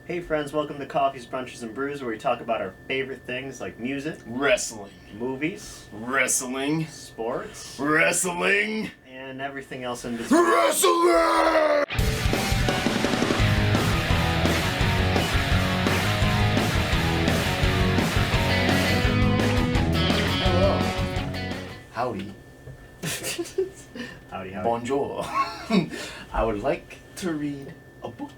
Hey friends, welcome to Coffees, Brunches, and Brews, where we talk about our favorite things like music, wrestling, movies, wrestling, sports, wrestling, and everything else in between. wrestling! Hello. Howdy. Howdy, howdy. Bonjour. I would like to read a book.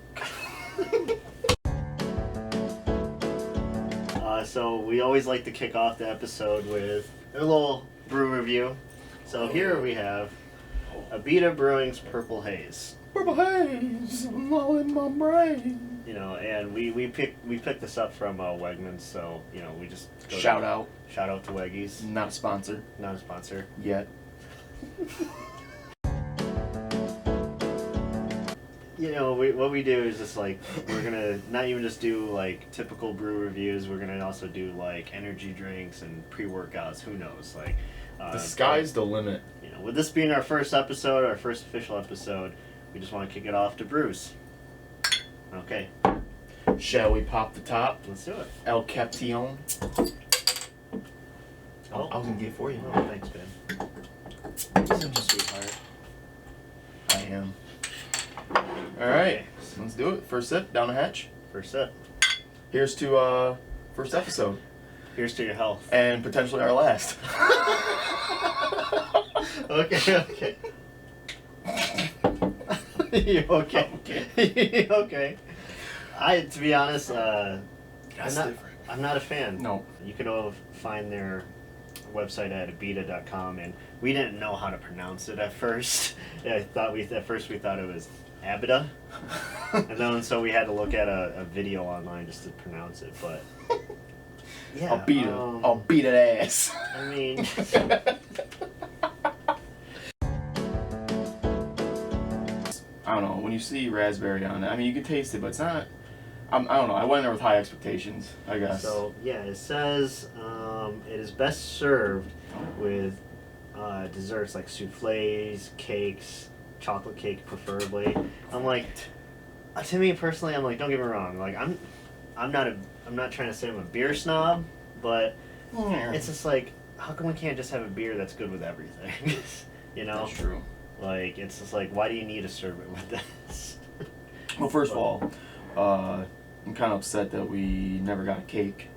So we always like to kick off the episode with a little brew review. So here we have Abita Brewing's Purple Haze. Purple haze all in my brain. You know, and we picked this up from Wegmans, so you know we just go Shout out. Shout out to Weggies. Not a sponsor. Not a sponsor Yet. You know, what we do is just like, we're gonna not even just do like typical brew reviews, we're gonna also do like energy drinks and pre-workouts, who knows, like The sky's the limit. You know, with this being our first episode, our first official episode, we just want to kick it off to brews. Okay, Shall we pop the top? let's do it. El Caption. Oh. I was gonna get it for you. Oh, thanks, Ben. Such a sweetheart. I am. Alright, Okay. let's do it. First sip, down the hatch. First sip. Here's to first episode. Here's to your health. And potentially our last. Okay. You okay? Okay. Okay. To be honest, That's different. I'm not a fan. No. You can find their website at abita.com, and we didn't know how to pronounce it at first. At first we thought it was Abita, and then so we had to look at a video online just to pronounce it. But yeah, I'll beat that ass. I mean, I don't know, when you see raspberry on it, I mean you can taste it, but it's not. I don't know. I went in there with high expectations, I guess. so yeah, it says it is best served with desserts like souffles, cakes, chocolate cake preferably. I'm like, to me personally, I'm like, don't get me wrong, like I'm not trying to say I'm a beer snob, but it's just like, how come we can't just have a beer that's good with everything? You know? That's true. Like, it's just like, why do you need to serve it with this? Well, first of all, I'm kind of upset that we never got a cake.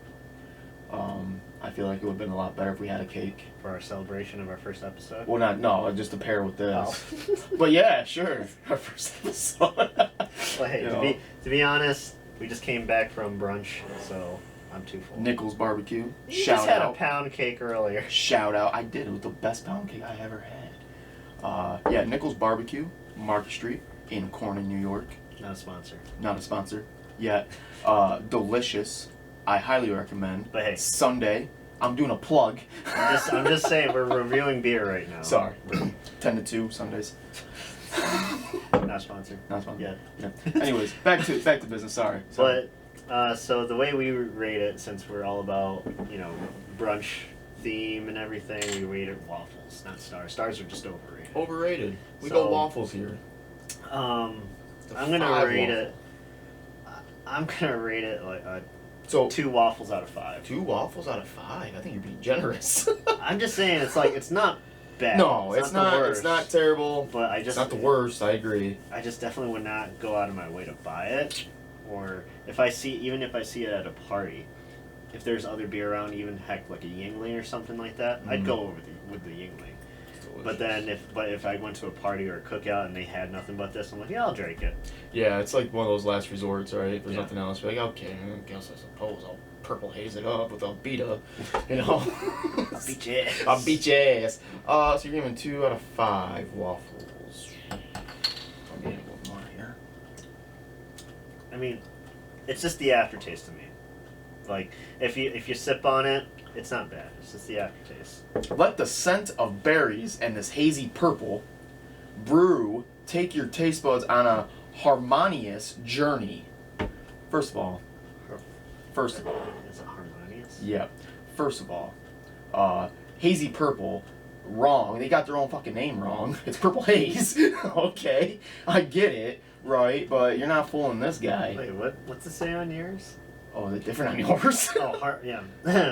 I feel like it would have been a lot better if we had a cake. For our celebration of our first episode? Well, no, just to pair with this. Oh. But yeah, sure, our first episode. Well, hey, to be honest, we just came back from brunch, so I'm too full. Nichols Barbecue. You Shout just had out. a pound cake earlier. Shout out. I did. It was the best pound cake I ever had. Yeah, Nichols Barbecue, Market Street in Corning, New York. Not a sponsor. Not a sponsor yet. Delicious. I highly recommend. But hey. Sunday. I'm doing a plug. I'm just saying, we're reviewing beer right now. Sorry. 10 to 2 Sundays. Not sponsored. Not sponsored. Yeah. Anyways, back to business. Sorry. But so the way we rate it, since we're all about, you know, brunch theme and everything, we rate it waffles, not stars. Stars are just overrated. Overrated. We So- go waffles here. I'm gonna rate it. I'm gonna rate it like So 2 waffles out of 5. 2 waffles out of 5. I think you're being generous. I'm just saying, it's not bad. No, it's the not. worst, It's not terrible. But It's not the worst. I agree. I just definitely would not go out of my way to buy it, or if I see it at a party, if there's other beer around, even heck like a Yingling or something like that, I'd go with the Yingling. But then if I went to a party or a cookout and they had nothing but this, I'm like, yeah, I'll drink it. Yeah, it's like one of those last resorts, right? If there's Yeah. nothing else, you're like, okay, I guess I suppose I'll purple haze it up with Abita, you know. I'll beat your ass. I'll beat your ass. So you're giving 2 out of 5 waffles. I'm getting a little more here. I mean, it's just the aftertaste to me. Like, if you sip on it, it's not bad. It's just the aftertaste. Let the scent of berries and this hazy purple brew take your taste buds on a harmonious journey. First of all, Is it harmonious? yeah. First of all, hazy purple, wrong. They got their own fucking name wrong. It's Purple Haze. Okay, I get it. Right, but you're not fooling this guy. Wait, what's it say on yours? Oh, is it different on yours? Oh, yeah.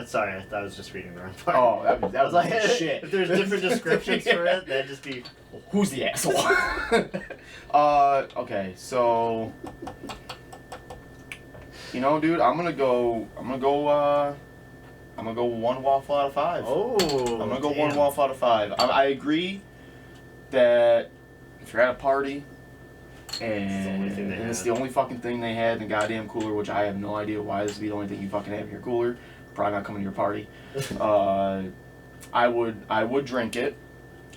Sorry, I thought I was just reading the wrong part. Oh, that was like, shit. If there's different descriptions for it, that'd just be... Who's the asshole? Okay, so... You know, dude, I'm gonna go 1 waffle out of 5. Oh, I'm gonna go 1 waffle out of 5. I agree that if you're at a party and it's the only fucking thing they had in the goddamn cooler, which I have no idea why this would be the only thing you fucking have in your cooler. Probably not coming to your party. I would drink it.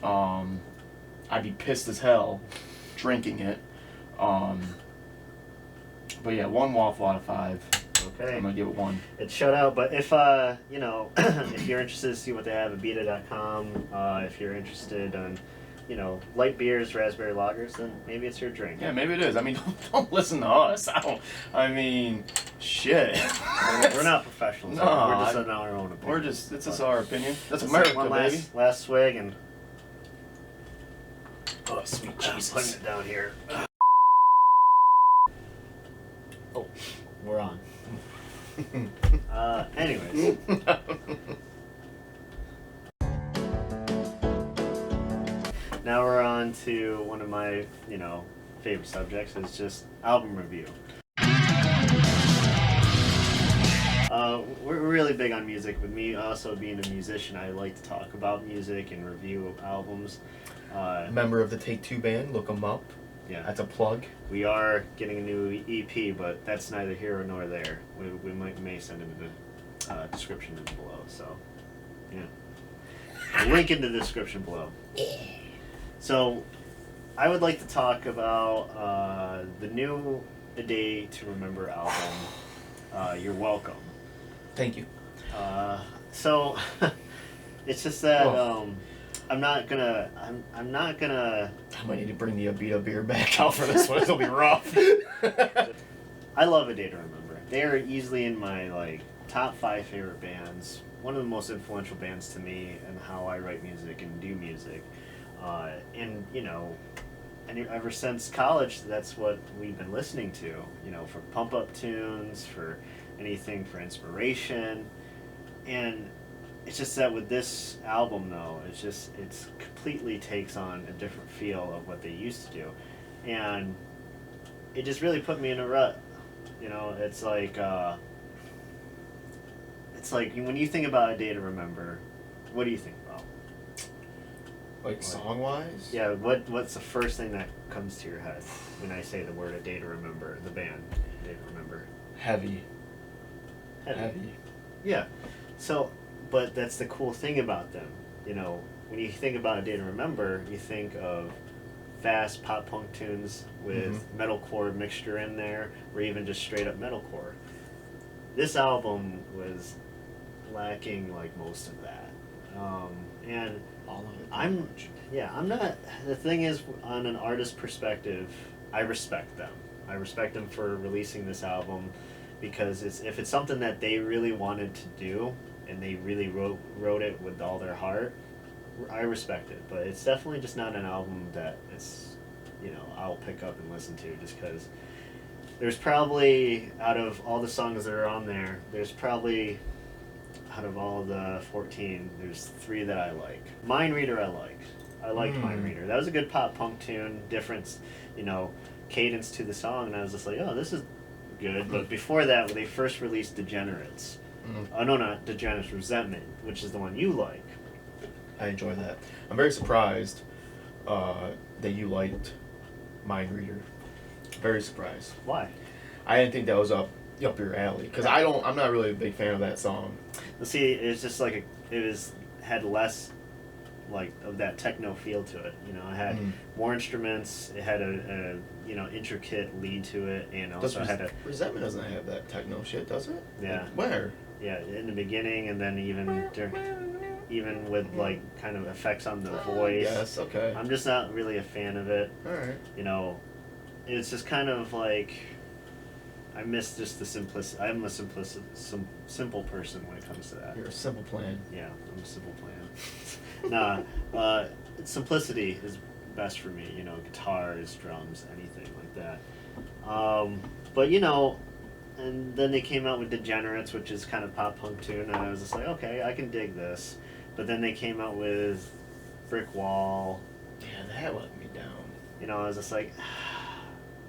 I'd be pissed as hell drinking it. But yeah, 1 waffle out of 5. Okay. I'm gonna give it 1. It's shut out, but if you know, if you're interested to see what they have at beta.com, if you're interested in, you know, light beers, raspberry lagers, then maybe it's your drink. Yeah, maybe it is. I mean, don't listen to us. Shit. We're not professionals. No, we're just on our own opinion. It's just our opinion. That's Let's America, take one baby. last swig and Oh, sweet putting Jesus. it down here. Oh, we're on. Anyways. Now we're on to one of my, you know, favorite subjects. It's just album review. We're really big on music. With me also being a musician, I like to talk about music and review albums. Member of the Take Two band, look them up. Yeah, That's a plug. we are getting a new EP, but that's neither here nor there. We may send it in the description below. So, yeah, link in the description below. So, I would like to talk about the new A Day to Remember album. You're welcome. Thank you. So, it's just that I'm not gonna. I might need to bring the Abita beer back out for this one. It'll be rough. I love A Day to Remember. They are easily in my top 5 favorite bands. One of the most influential bands to me and how I write music and do music. And you know, and ever since college, that's what we've been listening to. You know, for pump up tunes, for anything for inspiration, and it's just that with this album though, it's completely takes on a different feel of what they used to do, and it just really put me in a rut. You know, it's like when you think about A Day to Remember, what do you think about? Like song wise? Yeah, what's the first thing that comes to your head when I say the word A Day to Remember, the band A Day to Remember? Heavy. Yeah. So, but that's the cool thing about them. You know, when you think about A Day to Remember, you think of fast pop punk tunes with metalcore mixture in there, or even just straight up metalcore. This album was lacking most of that, and All of it. I'm not. The thing is, on an artist perspective, I respect them. I respect them for releasing this album because if it's something that they really wanted to do and they really wrote it with all their heart, I respect it. But it's definitely just not an album that I'll pick up and listen to just because there's probably, out of all the songs that are on there, there's probably, out of all the 14, there's 3 that I like. Mind Reader I liked. I liked Mind Reader. That was a good pop punk tune, different, cadence to the song, and I was just like, oh, this is good. But before that, when they first released Degenerates, oh no, not Degenerates, Resentment, which is the one you like. I enjoy that. I'm very surprised that you liked Mind Reader. Very surprised. Why? I didn't think that was up your alley because I'm not really a big fan of that song. See, it's just had less of that techno feel to it. It had more instruments. It had a intricate lead to it, and also had a Resentment doesn't have that techno shit, does it? Yeah. Where? Yeah, in the beginning, and then even with kind of effects on the voice. Yes. Okay. I'm just not really a fan of it. All right. It's just kind of I miss just the simplicity. I'm a simple person when it comes to that. You're a simple plan. Yeah, I'm a simple plan. Simplicity is best for me. Guitars, drums, anything like that. But and then they came out with Degenerates, which is kind of pop punk tune, and I was just like, okay, I can dig this. But then they came out with Brick Wall. Yeah, that let me down. I was just like,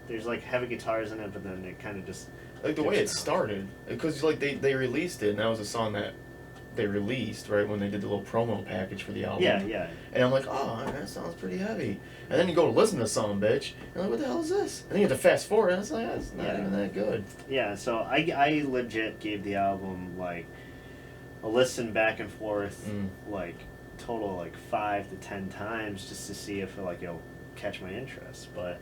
there's like heavy guitars in it, but then it kind of just like the way it started, because like they released it, and that was a song that they released right when they did the little promo package for the album. Yeah. And I'm like, oh, that sounds pretty heavy. And then you go to listen to the song, bitch, and you're like, what the hell is this? And then you have to fast forward, and it's like, that's not even that good. Yeah, so I legit gave the album like a listen back and forth, like total like 5 to 10 times just to see if it'll catch my interest, but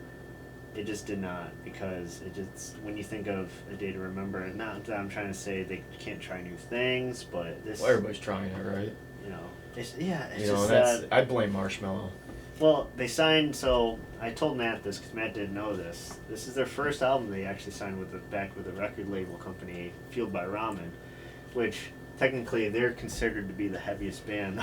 it just did not, because it just, when you think of A Day to Remember, not that I'm trying to say they can't try new things, but this. Well, everybody's trying it, right? It's just that's, I blame Marshmello. Well, they signed, so I told Matt this because Matt didn't know this. This is their first album they actually signed back with a record label company, Fueled by Ramen, which technically they're considered to be the heaviest band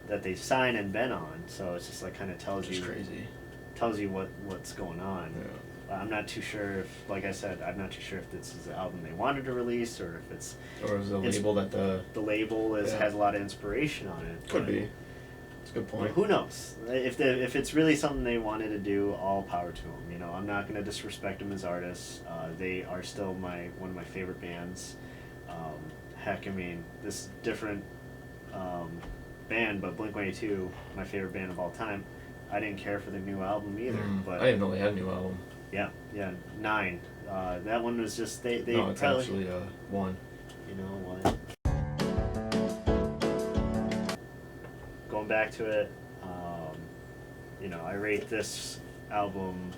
that they've signed and been on. So it's just like kind of tells you crazy. Tells you what's going on. Yeah. I'm not too sure if, like I said, I'm not too sure if this is the album they wanted to release or if it's. Or is the label that the label has a lot of inspiration on it. Could be. That's a good point. Who knows? If it's really something they wanted to do, all power to them. I'm not going to disrespect them as artists. They are still one of my favorite bands. Heck, I mean, this different band, but Blink-182, my favorite band of all time. I didn't care for the new album either. But I didn't know they had a new album. Yeah, 9. That one was just they. No, it's probably, actually 1. You know what? Going back to it, I rate this album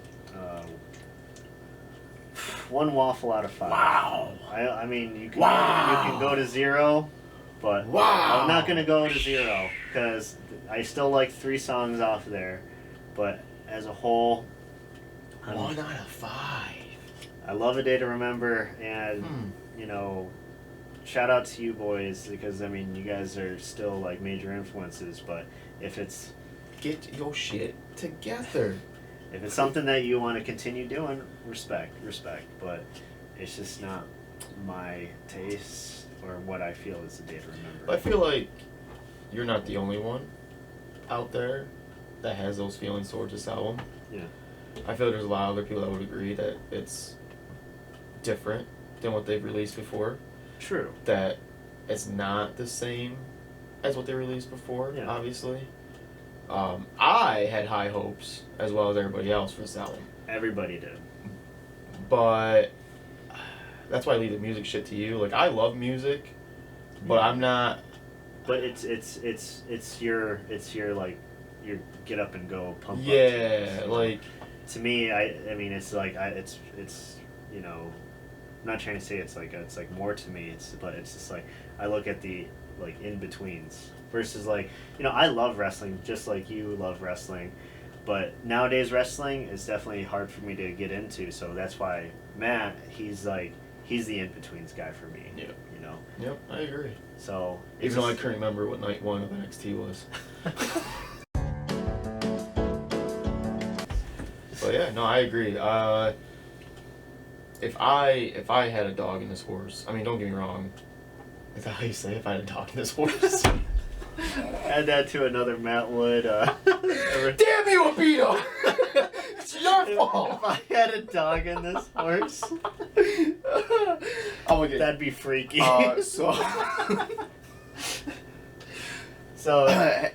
1 waffle out of 5. Wow. I mean, you can go to 0, but I'm not gonna go to 0 because I still like 3 songs off there, but as a whole, 1 out of 5. I love A Day to Remember, and shout out to you boys, because I mean you guys are still like major influences, but if it's get your shit together. If it's something that you want to continue doing, respect, but it's just not my taste or what I feel is A Day to Remember. I feel like you're not the only one out there that has those feelings towards this album. Yeah. I feel like there's a lot of other people that would agree that it's different than what they've released before. True. That it's not the same as what they released before, obviously. I had high hopes, as well as everybody else, for this album. Everybody did. But that's why I leave the music shit to you. Like, I love music, but I'm not... But it's your like your get up and go pump up. Yeah, like... To me, I mean, it's like it's I'm not trying to say it's like more to me. But it's just like I look at the like in betweens versus like I love wrestling just like you love wrestling, but nowadays wrestling is definitely hard for me to get into. So that's why Matt, he's the in betweens guy for me. Yeah. Yep, I agree. So even though I couldn't remember what night 1 of NXT was. But yeah, no, I agree. If I had a dog in this horse, I mean, don't get me wrong. Is that how you say if I had a dog in this horse? Add that to another Matt Wood. Damn you, Abito! It's your fault. If I had a dog in this horse, that'd be freaky. So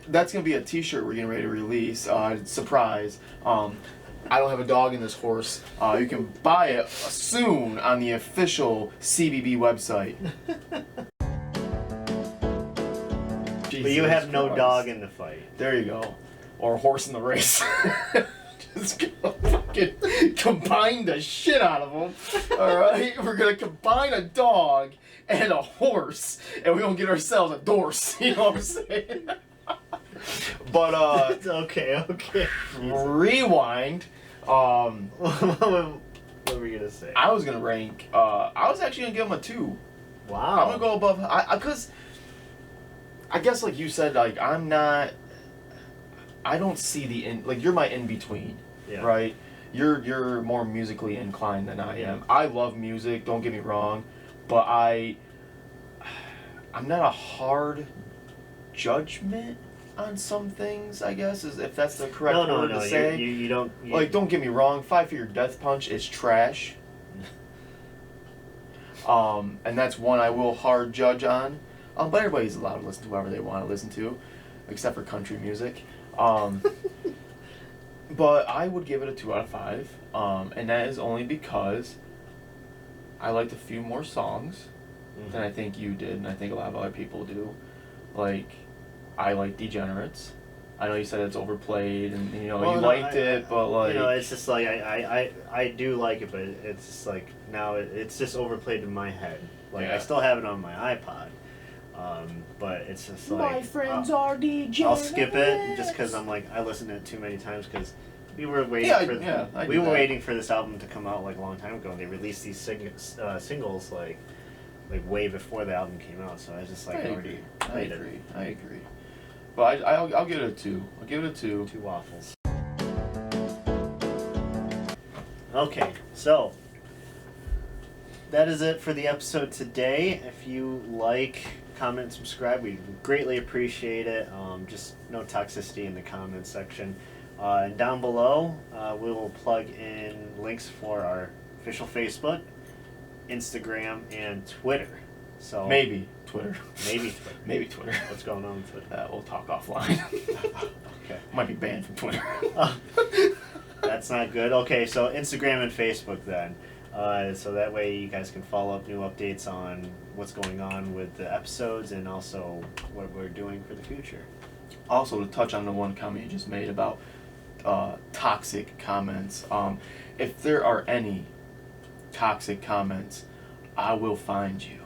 that's gonna be a T-shirt we're getting ready to release. Surprise. I don't have a dog in this horse. You can buy it soon on the official CBB website. But you have no dog in the fight. There you go. Or a horse in the race. Just gonna fucking combine the shit out of them. Alright? We're gonna combine a dog and a horse, and we're gonna get ourselves a dorse. You know what I'm saying? But, It's okay. Rewind. What were we gonna say? I was gonna rank, I was actually gonna give him a 2. Wow. I'm gonna go above, because I guess like you said, like I don't see like you're my in-between, right? you're more musically inclined than I am. I love music, don't get me wrong, but I'm not a hard judgment on some things, I guess, if that's the correct word to say. You don't... Like, don't get me wrong, 5 Finger Death Punch is trash. And that's one I will hard judge on. But everybody's allowed to listen to whoever they want to listen to, except for country music. But I would give it a 2 out of 5, and that is only because I liked a few more songs than I think you did, and I think a lot of other people do. Like, I like Degenerates. I know you said it's overplayed, and you liked it, but like... it's just like, I do like it, but it's just like, now it's just overplayed in my head. Like, I still have it on my iPod. But it's just like... My friends are degenerates. I'll skip it, just because I'm like, I listened to it too many times, because we were waiting for this album to come out like a long time ago, and they released these singles like way before the album came out, so I was just like, I agree. But I'll give it a 2. I'll give it a 2. 2 waffles. Okay, so that is it for the episode today. If you like, comment, and subscribe, we greatly appreciate it. Just no toxicity in the comment section. And down below, we will plug in links for our official Facebook, Instagram, and Twitter. So maybe Twitter. Maybe Twitter. What's going on with Twitter? We'll talk offline. Okay. Might be banned from Twitter. That's not good. Okay, so Instagram and Facebook then. So that way you guys can follow up new updates on what's going on with the episodes and also what we're doing for the future. Also, to touch on the one comment you just made about toxic comments, if there are any toxic comments, I will find you.